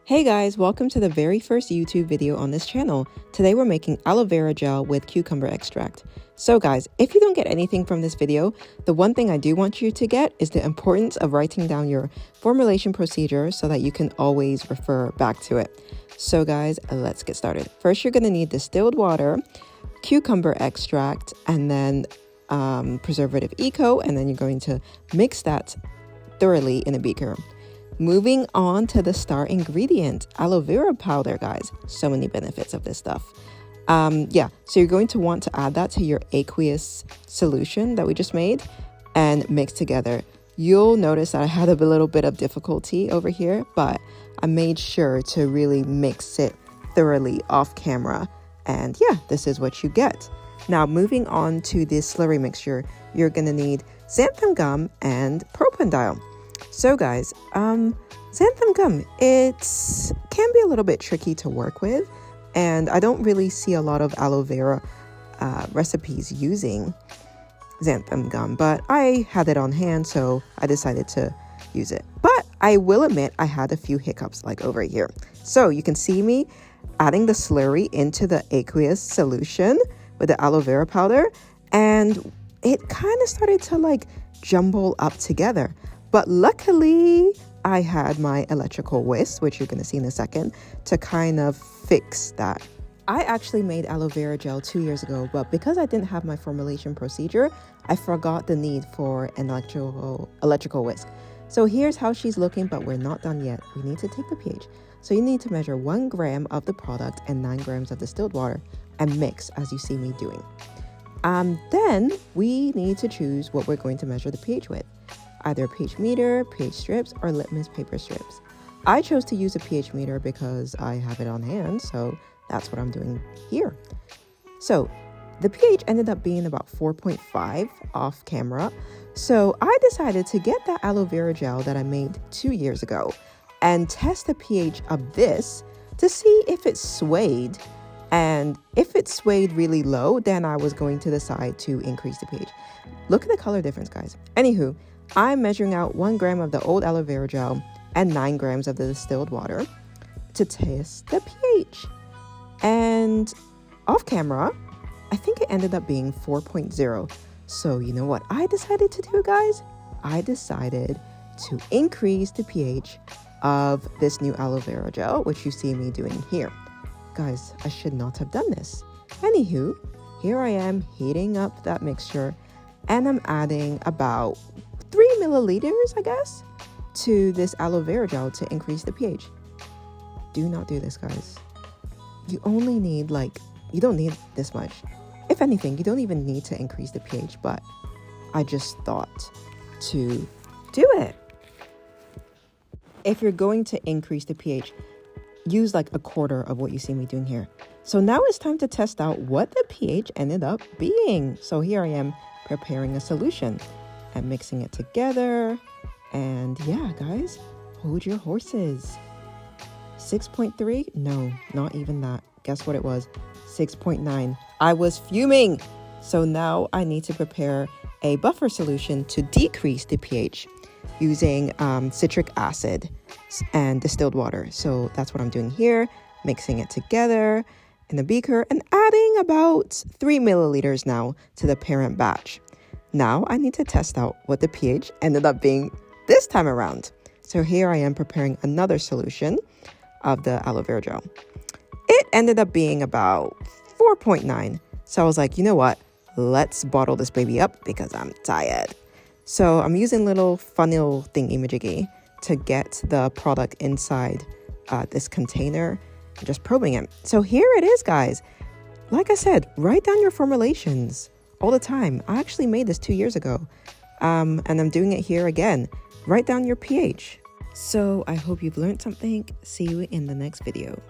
Hey guys, welcome to the very first YouTube video on this channel. Today we're making aloe vera gel with cucumber extract. So guys, if you don't get anything from this video, the one thing I do want you to get is the importance of writing down your formulation procedure so that you can always refer back to it. So guys, let's get started. First, you're going to need distilled water, cucumber extract, and then preservative eco, and then you're going to mix that thoroughly in a beaker. Moving on to the star ingredient, aloe vera powder, guys. So many benefits of this stuff. So you're going to want to add that to your aqueous solution that we just made and mix together. You'll notice that I had a little bit of difficulty over here, but I made sure to really mix it thoroughly off camera. And yeah, this is what you get. Now, moving on to this slurry mixture, you're going to need xanthan gum and propanediol. So guys, xanthan gum, it can be a little bit tricky to work with, and I don't really see a lot of aloe vera recipes using xanthan gum, but I had it on hand, so I decided to use it. But I will admit I had a few hiccups like over here. So you can see me adding the slurry into the aqueous solution with the aloe vera powder, and it kind of started to like jumble up together. But luckily, I had my electrical whisk, which you're going to see in a second, to kind of fix that. I actually made aloe vera gel 2 years ago, but because I didn't have my formulation procedure, I forgot the need for an electrical whisk. So here's how she's looking, but we're not done yet. We need to take the pH. So you need to measure 1 gram of the product and 9 grams of distilled water and mix as you see me doing. Then we need to choose what we're going to measure the pH with. Either a pH meter, pH strips, or litmus paper strips. I chose to use a pH meter because I have it on hand, so that's what I'm doing here. So the pH ended up being about 4.5 off camera. So I decided to get that aloe vera gel that I made 2 years ago and test the pH of this to see if it swayed. And if it swayed really low, then I was going to decide to increase the pH. Look at the color difference, guys. Anywho, I'm measuring out 1 gram of the old aloe vera gel and 9 grams of the distilled water to test the pH. And off camera, I think it ended up being 4.0. So you know what I decided to do, guys? I decided to increase the pH of this new aloe vera gel, which you see me doing here. Guys, I should not have done this. Anywho, here I am heating up that mixture, and I'm adding about 3 milliliters, I guess, to this aloe vera gel to increase the pH. Do not do this, guys. You only need you don't need this much. If anything, you don't even need to increase the pH, but I just thought to do it. If you're going to increase the pH, use like a quarter of what you see me doing here. So now it's time to test out what the pH ended up being. So here I am preparing a solution and mixing it together. And yeah, guys, hold your horses. 6.3? No, not even that. Guess what it was? 6.9. I was fuming. So now I need to prepare a buffer solution to decrease the pH using citric acid and distilled water. So that's what I'm doing here, mixing it together in the beaker and adding about 3 milliliters now to the parent batch. Now I need to test out what the pH ended up being this time around. So here I am preparing another solution of the aloe vera gel. It ended up being about 4.9. So I was like, you know what? Let's bottle this baby up because I'm tired. So I'm using little funnel thingy-majiggy to get the product inside this container and just probing it. So here it is, guys. Like I said, write down your formulations all the time. I actually made this 2 years ago, and I'm doing it here again. Write down your pH. So I hope you've learned something. See you in the next video.